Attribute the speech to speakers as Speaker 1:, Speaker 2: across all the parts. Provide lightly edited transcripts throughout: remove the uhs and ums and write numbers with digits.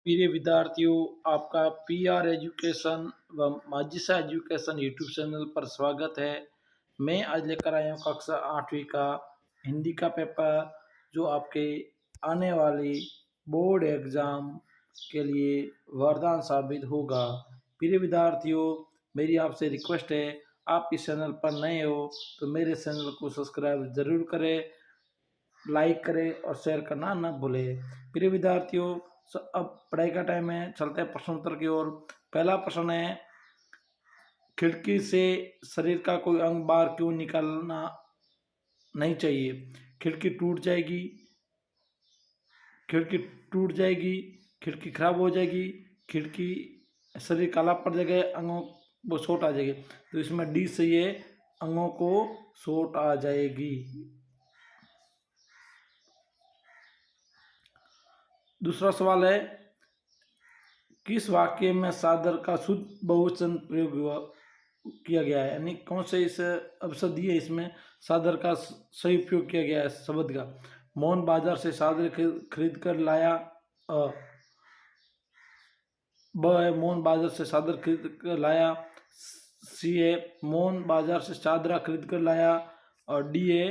Speaker 1: प्रिय विद्यार्थियों, आपका पीआर एजुकेशन व माजिसा एजुकेशन यूट्यूब चैनल पर स्वागत है। मैं आज लेकर आया हूँ कक्षा 8वीं का हिंदी का पेपर, जो आपके आने वाली बोर्ड एग्ज़ाम के लिए वरदान साबित होगा। प्रिय विद्यार्थियों, मेरी आपसे रिक्वेस्ट है, आप इस चैनल पर नए हो तो मेरे चैनल को सब्सक्राइब ज़रूर करें, लाइक करें और शेयर करना न भूलें। प्रिय विद्यार्थियों, अब पढ़ाई का टाइम है, चलते हैं प्रश्नोत्तर की ओर। पहला प्रश्न है, खिड़की से शरीर का कोई अंग बाहर क्यों निकलना नहीं चाहिए? खिड़की टूट जाएगी, खिड़की टूट जाएगी, खिड़की खराब हो जाएगी, खिड़की शरीर काला पड़ जाएगा, अंगों को चोट आ जाएगी। तो इसमें डी सही है, अंगों को चोट आ जाएगी। दूसरा सवाल है, किस वाक्य में सादर का शुद्ध बहुवचन प्रयोग किया गया है? यानी कौन से इस अवसर दिए इसमें सादर का सही उपयोग किया गया है शब्द का? मोहन बाजार से सादर खरीद कर लाया। ब है, मोहन बाजार से चादर खरीद कर लाया। सी है, मोहन बाजार से चादरा खरीद कर लाया। और डी है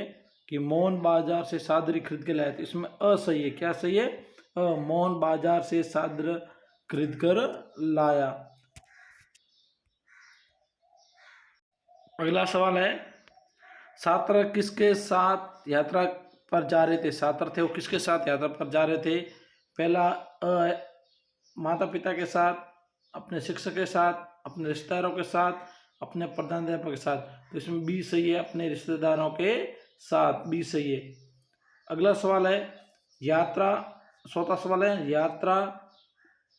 Speaker 1: कि मोहन बाजार से चादरी खरीद कर लाया। तो इसमें अ सही है। क्या सही है? मोहन बाजार से चादर खरीद कर लाया। अगला सवाल है, छात्र किसके साथ यात्रा पर जा रहे थे? छात्र थे वो किसके साथ यात्रा पर जा रहे थे? पहला माता पिता के साथ, अपने शिक्षक के साथ, अपने रिश्तेदारों के साथ, अपने प्रधानाध्यापक के साथ। तो इसमें बी सही है, अपने रिश्तेदारों के साथ, बी सही है। अगला सवाल है, यात्रा, चौथा सवाल है, यात्रा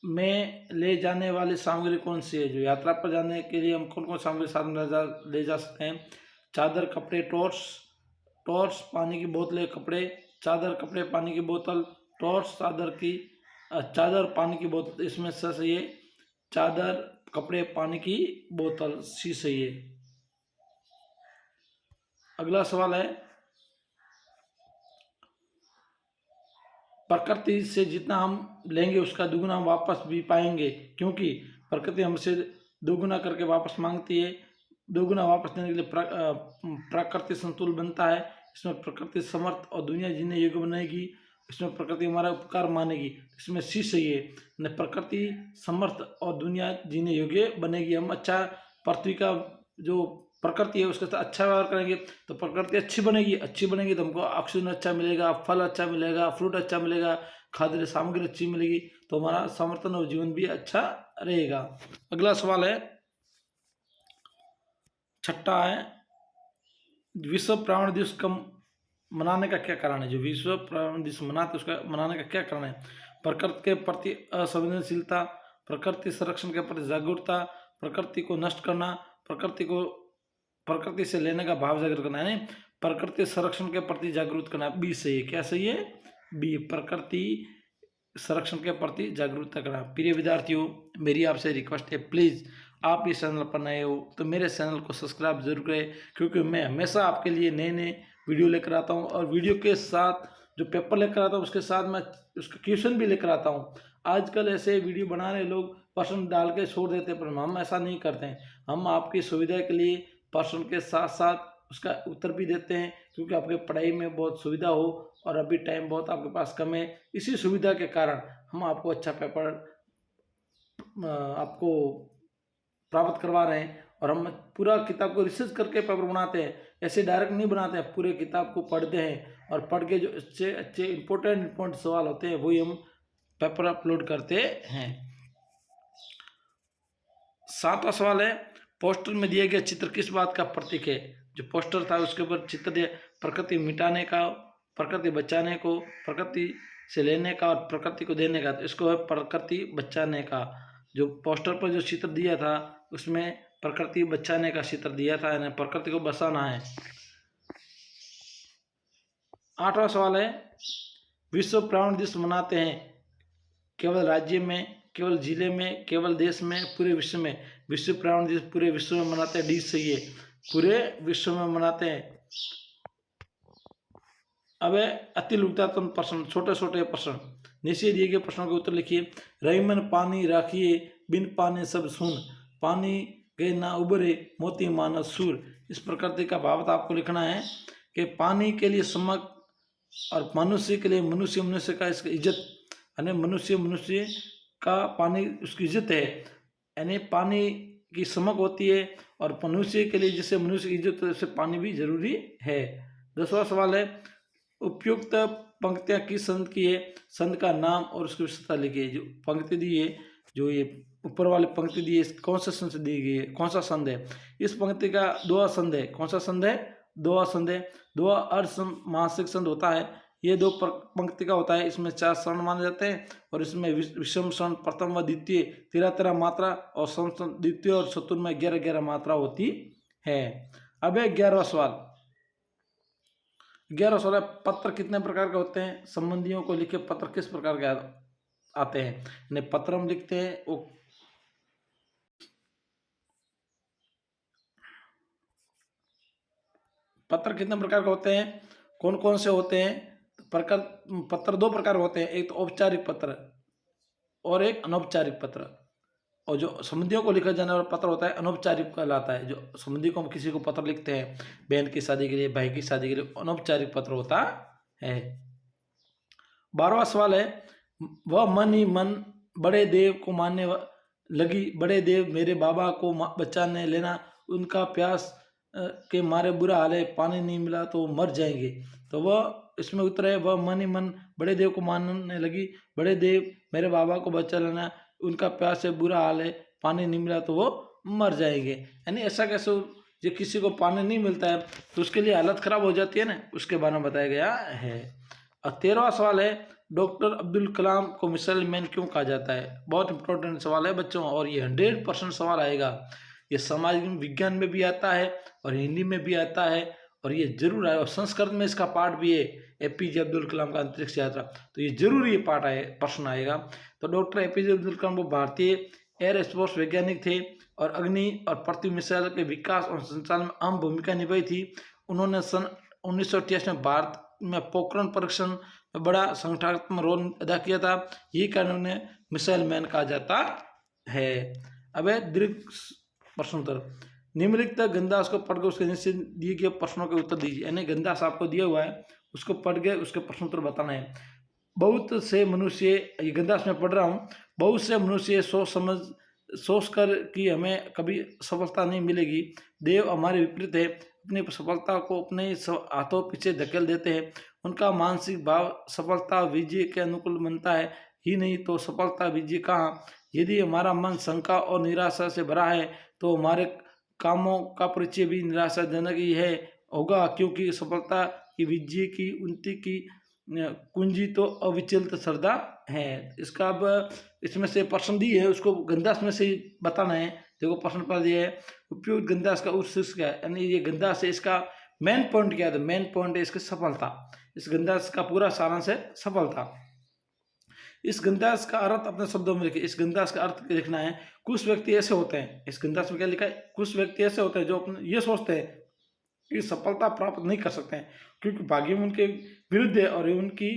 Speaker 1: में ले जाने वाली सामग्री कौन सी है? जो यात्रा पर जाने के लिए हम कौन कौन सामग्री साथ में ले जा सकते हैं? चादर, कपड़े, टॉर्च, पानी की बोतलें, कपड़े, चादर, कपड़े, पानी की बोतल, टॉर्च, चादर, पानी की बोतल। इसमें सही है, चादर, कपड़े, पानी की बोतल, सी सही है। अगला सवाल है, प्रकृति से जितना हम लेंगे उसका दुगुना हम वापस भी पाएंगे, क्योंकि प्रकृति हमसे दोगुना करके वापस मांगती है। दोगुना वापस देने के लिए प्रकृति संतुल बनता है। इसमें प्रकृति समर्थ और दुनिया जीने योग्य बनेगी। इसमें प्रकृति हमारा उपकार मानेगी। इसमें सी सही है, प्रकृति समर्थ और दुनिया जीने योग्य बनेगी। हम अच्छा, पृथ्वी का जो प्रकृति है उसके साथ अच्छा व्यवहार करेंगे तो प्रकृति अच्छी बनेगी तो हमको ऑक्सीजन अच्छा मिलेगा, फल अच्छा मिलेगा, फ्रूट अच्छा मिलेगा, खाद्य सामग्री अच्छी मिलेगी, तो हमारा समर्थन और जीवन भी अच्छा रहेगा। अगला सवाल है, छठा है, विश्व पर्यावरण दिवस का मनाने का क्या कारण है? जो विश्व पर्यावरण दिवस मनाते उसका मनाने का क्या कारण है? प्रकृति के प्रति असंवेदनशीलता, प्रकृति संरक्षण के प्रति जागरूकता, प्रकृति को नष्ट करना, प्रकृति से लेने का भाव जागृत करना है। प्रकृति संरक्षण के प्रति जागरूक करना, बी सही है। क्या सही है? बी, प्रकृति संरक्षण के प्रति जागरूकता करना। प्रिय विद्यार्थियों, मेरी आपसे रिक्वेस्ट है, प्लीज़ आप इस चैनल पर नए हो तो मेरे चैनल को सब्सक्राइब जरूर करें, क्योंकि मैं हमेशा आपके लिए नए नए वीडियो लेकर आता हूँ। और वीडियो के साथ जो पेपर लेकर आता हूँ उसके साथ मैं उसका क्वेश्चन भी लेकर आता हूँ। आजकल ऐसे वीडियो बना रहे लोग प्रश्न डाल के छोड़ देते हैं, पर हम ऐसा नहीं करते हैं। हम आपकी सुविधा के लिए प्रश्न के साथ साथ उसका उत्तर भी देते हैं, क्योंकि आपके पढ़ाई में बहुत सुविधा हो और अभी टाइम बहुत आपके पास कम है। इसी सुविधा के कारण हम आपको अच्छा पेपर आपको प्राप्त करवा रहे हैं। और हम पूरा किताब को रिसर्च करके पेपर बनाते हैं, ऐसे डायरेक्ट नहीं बनाते हैं। पूरे किताब को पढ़ते हैं और पढ़ के जो अच्छे अच्छे इंपॉर्टेंट सवाल होते हैं वही हम पेपर अपलोड करते हैं। सातवां सवाल है, पोस्टर में दिया गया चित्र किस बात का प्रतीक है? जो पोस्टर था उसके ऊपर चित्र दिया, प्रकृति मिटाने का, प्रकृति बचाने को, प्रकृति से लेने का और प्रकृति को देने का। तो इसको है प्रकृति बचाने का। जो पोस्टर पर जो चित्र दिया था उसमें प्रकृति बचाने का चित्र दिया था, यानी प्रकृति को बचाना है। आठवां सवाल है, विश्व पर्यावरण दिवस मनाते हैं केवल राज्य में, केवल जिले में, केवल देश में, पूरे विश्व में? विश्व पर्यावरण दिवस पूरे विश्व में मनाते हैं, डी सही है, पूरे विश्व में मनाते हैं। अब अति लघुतातम प्रश्न, छोटे छोटे प्रश्न। नीचे दिए गए प्रश्नों के उत्तर लिखिए। रहीमन पानी राखिए, बिन पानी सब सुन, पानी गए ना उबरे, मोती मानस सूर। इस प्रकृति का भावार्थ आपको लिखना है कि पानी के लिए समक और मनुष्य के लिए मनुष्य, मनुष्य का इसका इज्जत, यानी मनुष्य का पानी उसकी इज्जत है, यानी पानी की समक होती है। और मनुष्य के लिए जैसे मनुष्य की इज्जत है, वैसे पानी भी जरूरी है। 10वां सवाल है, उपयुक्त पंक्तियां किस संत की है? संत का नाम और उसकी विशेषता लिखिए। जो पंक्ति दी है, जो ये ऊपर वाली पंक्ति दी है, कौन सा संत से दी गई है, कौन सा संत है? इस पंक्ति का दोहा संत है। कौन सा संत है? दोहा संत है। दोहा अर्थ मासिक संत होता है। ये दो पंक्ति का होता है। इसमें 4 स्वर्ण माने जाते हैं और इसमें विषम स्वर्ण प्रथम व द्वितीय 13 मात्रा और समस्त द्वितीय और चतुर्थ में 11 मात्रा होती है। अब 11वां सवाल। 11वां सवाल, पत्र कितने प्रकार के होते हैं? संबंधियों को लिखे पत्र किस प्रकार के आते हैं? यानी पत्र हम लिखते हैं वो पत्र कितने प्रकार के होते हैं? कौन कौन से होते हैं? प्रकार पत्र 2 प्रकार होते हैं, एक तो औपचारिक पत्र और एक अनौपचारिक पत्र। और जो संबंधियों को लिखा जाने वाला पत्र होता है अनौपचारिक कहलाता है। जो संबंधी को हम किसी को पत्र लिखते हैं, बहन की शादी के लिए, भाई की शादी के लिए, अनौपचारिक पत्र होता है। 12वां सवाल है, वह मन ही मन बड़े देव को मानने लगी, बड़े देव मेरे बाबा को बचाने लेना, उनका प्यास के मारे बुरा हाल है, पानी नहीं मिला तो मर जाएंगे। तो वह इसमें उत्तर है, वह मन ही मन बड़े देव को मानने लगी, बड़े देव मेरे बाबा को बचा लेना, उनका प्यास से बुरा हाल है, पानी नहीं मिला तो वो मर जाएंगे। यानी ऐसा कैसे जो किसी को पानी नहीं मिलता है तो उसके लिए हालत खराब हो जाती है ना, उसके बारे में बताया गया है। और 13वां सवाल है, डॉक्टर अब्दुल कलाम को मिसाइल मैन क्यों कहा जाता है? बहुत इंपॉर्टेंट सवाल है बच्चों, और ये 100% सवाल आएगा। ये सामाजिक विज्ञान में भी आता है और हिंदी में भी आता है और ये जरूर आए, और संस्कृत में इसका पाठ भी है, एपीजे अब्दुल कलाम का अंतरिक्ष यात्रा। तो ये जरूर ये पाठ प्रश्न आएगा। तो डॉक्टर एपीजे अब्दुल कलाम वो भारतीय एयर स्पोर्ट्स वैज्ञानिक थे और अग्नि और पृथ्वी मिसाइल के विकास और संचालन में अहम भूमिका निभाई थी। उन्होंने सन 1988 में भारत में पोखरण परीक्षण में बड़ा संगठनात्मक रोल अदा किया था। यही कारण उन्हें मिसाइल मैन कहा जाता है। अब दीर्घ प्रश्नोत्तर। निम्नलिखित गंदास को पढ़कर उसके नीचे दिए गए प्रश्नों के उत्तर दीजिए। यानी गंदास आपको दिया हुआ है, उसको पढ़ के उसके प्रश्नोत्तर बताना है। बहुत से मनुष्य, ये गंदास में पढ़ रहा हूँ, बहुत से मनुष्य सोच कर कि हमें कभी सफलता नहीं मिलेगी। देव हमारे विपरीत है, अपनी सफलता को अपने हाथों पीछे धकेल देते हैं। उनका मानसिक भाव सफलता विजय के अनुकूल बनता है ही नहीं तो सफलता विजय कहाँ। यदि हमारा मन शंका और निराशा से भरा है तो हमारे कामों का परिचय भी निराशाजनक ही है होगा, क्योंकि सफलता की विजय की उन्नति की कुंजी तो अविचलित श्रद्धा है। इसका अब इसमें से प्रश्न दी है, उसको गंदास में से बताना है। देखो प्रश्न पर दिया है, उपयुक्त गंदास का उद्देश्य क्या है, यानी ये गंदास है, इसका मेन पॉइंट क्या है? तो मेन पॉइंट है इसकी सफलता। इस गंदास का पूरा सारांश है सफलता। इस गंदास का अर्थ अपने शब्दों में लिखिए। इस गंदास का अर्थ लिखना है, कुछ व्यक्ति ऐसे होते हैं, इस गंदास में क्या लिखा है, कुछ व्यक्ति ऐसे होते हैं जो अपने ये सोचते हैं कि सफलता प्राप्त नहीं कर सकते हैं क्योंकि भाग्य में उनके विरुद्ध है और उनकी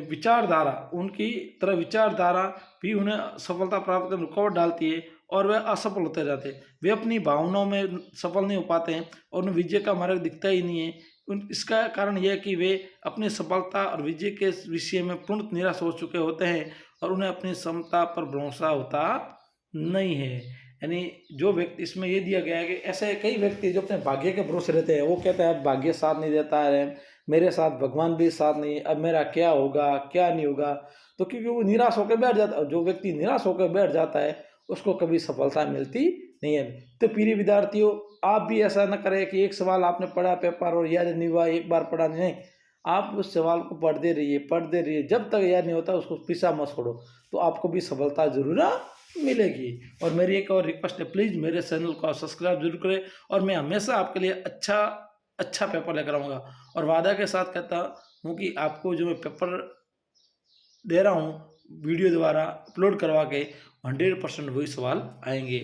Speaker 1: विचारधारा, उनकी तरह विचारधारा भी उन्हें सफलता प्राप्त करने में रुकावट डालती है और वे असफल होते जाते हैं। वे अपनी भावनाओं में सफल नहीं हो पाते हैं और उन्हें विजय का मार्ग दिखता ही नहीं है। इसका कारण यह है कि वे अपनी सफलता और विजय के विषय में पूर्ण निराश हो चुके होते हैं और उन्हें अपनी क्षमता पर भरोसा होता नहीं है। यानी जो व्यक्ति, इसमें ये दिया गया है कि ऐसे कई व्यक्ति जो अपने भाग्य के भरोसे रहते हैं, वो कहते हैं भाग्य साथ नहीं देता है, मेरे साथ भगवान भी साथ नहीं, अब मेरा क्या होगा क्या नहीं होगा। तो क्योंकि वो निराश होकर बैठ जाता है, जो व्यक्ति निराश होकर बैठ जाता है उसको कभी सफलता मिलती नहीं है। तो प्रिय विद्यार्थियों, आप भी ऐसा न करें कि एक सवाल आपने पढ़ा पेपर और याद नहीं हुआ, एक बार पढ़ा नहीं, आप उस सवाल को पढ़ते रहिए, जब तक याद नहीं होता उसको पीछा मत छोड़ो, तो आपको भी सफलता जरूर मिलेगी। और मेरी एक और रिक्वेस्ट है, प्लीज़ मेरे चैनल को सब्सक्राइब जरूर करें और मैं हमेशा आपके लिए अच्छा पेपर लेकर आऊँगा। और वादा के साथ कहता हूँ कि आपको जो मैं पेपर दे रहा हूँ वीडियो द्वारा अपलोड करवा के 100% वही सवाल आएंगे।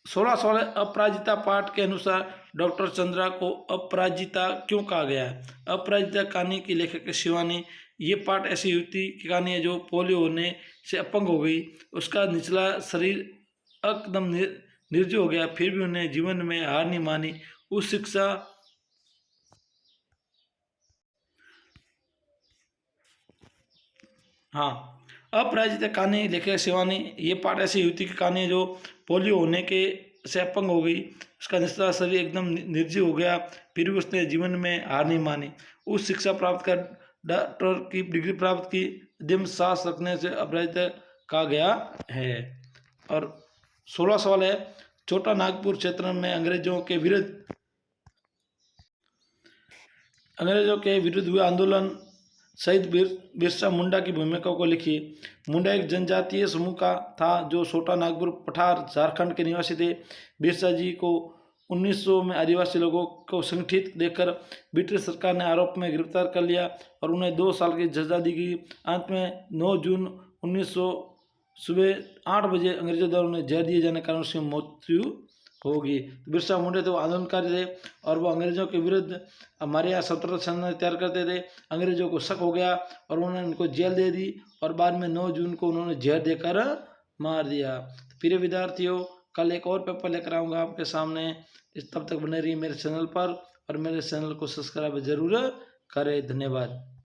Speaker 1: 16 सवाल है, अपराजिता पाठ के अनुसार डॉक्टर चंद्रा को अपराजिता क्यों कहा गया है? अपराजिता कहानी की लेखक शिवानी ये पाठ ऐसी युवती की कहानी है जो पोलियो होने से अपंग हो गई। उसका निचला शरीर एकदम निर्जीव हो गया, फिर भी उन्हें जीवन में हार नहीं मानी। उस शिक्षा हाँ, अपराजित कहानी लेखक शिवानी। ये पाठ ऐसी युवती की कहानी है जो पोलियो होने के से अपंग हो गई। उसका निचला शरीर एकदम निर्जीव हो गया, फिर भी उसने जीवन में हार नहीं मानी। उस शिक्षा प्राप्त कर डॉक्टर की डिग्री प्राप्त की, उद्यम साहस रखने से अपराजित कहा गया है। और 16 सवाल है, छोटा नागपुर क्षेत्र में अंग्रेजों के विरुद्ध हुए आंदोलन शहीद बिरसा मुंडा की भूमिका को लिखी। मुंडा एक जनजातीय समूह का था जो छोटा नागपुर पठार झारखंड के निवासी थे। बिरसा जी को 1900 में आदिवासी लोगों को संगठित देखकर ब्रिटिश सरकार ने आरोप में गिरफ्तार कर लिया और उन्हें 2 साल की सजा दी गई। अंत में 9 जून 1900 सुबह 8 बजे अंग्रेजों द्वारा उन्हें जहर दिए जाने के कारण उसकी मृत्यु होगी। तो बिरसा मुंडा तो आंदोलनकारी थे और वो अंग्रेजों के विरुद्ध हमारे यहाँ स्वतंत्रता संग्राम तैयार करते थे। अंग्रेजों को शक हो गया और उन्होंने उनको जेल दे दी और बाद में 9 जून को उन्होंने जहर देकर मार दिया। तो प्रिय विद्यार्थियों, कल एक और पेपर लेकर आऊँगा आपके सामने। तब तक बने रहिए मेरे चैनल पर और मेरे चैनल को सब्सक्राइब जरूर करें। धन्यवाद।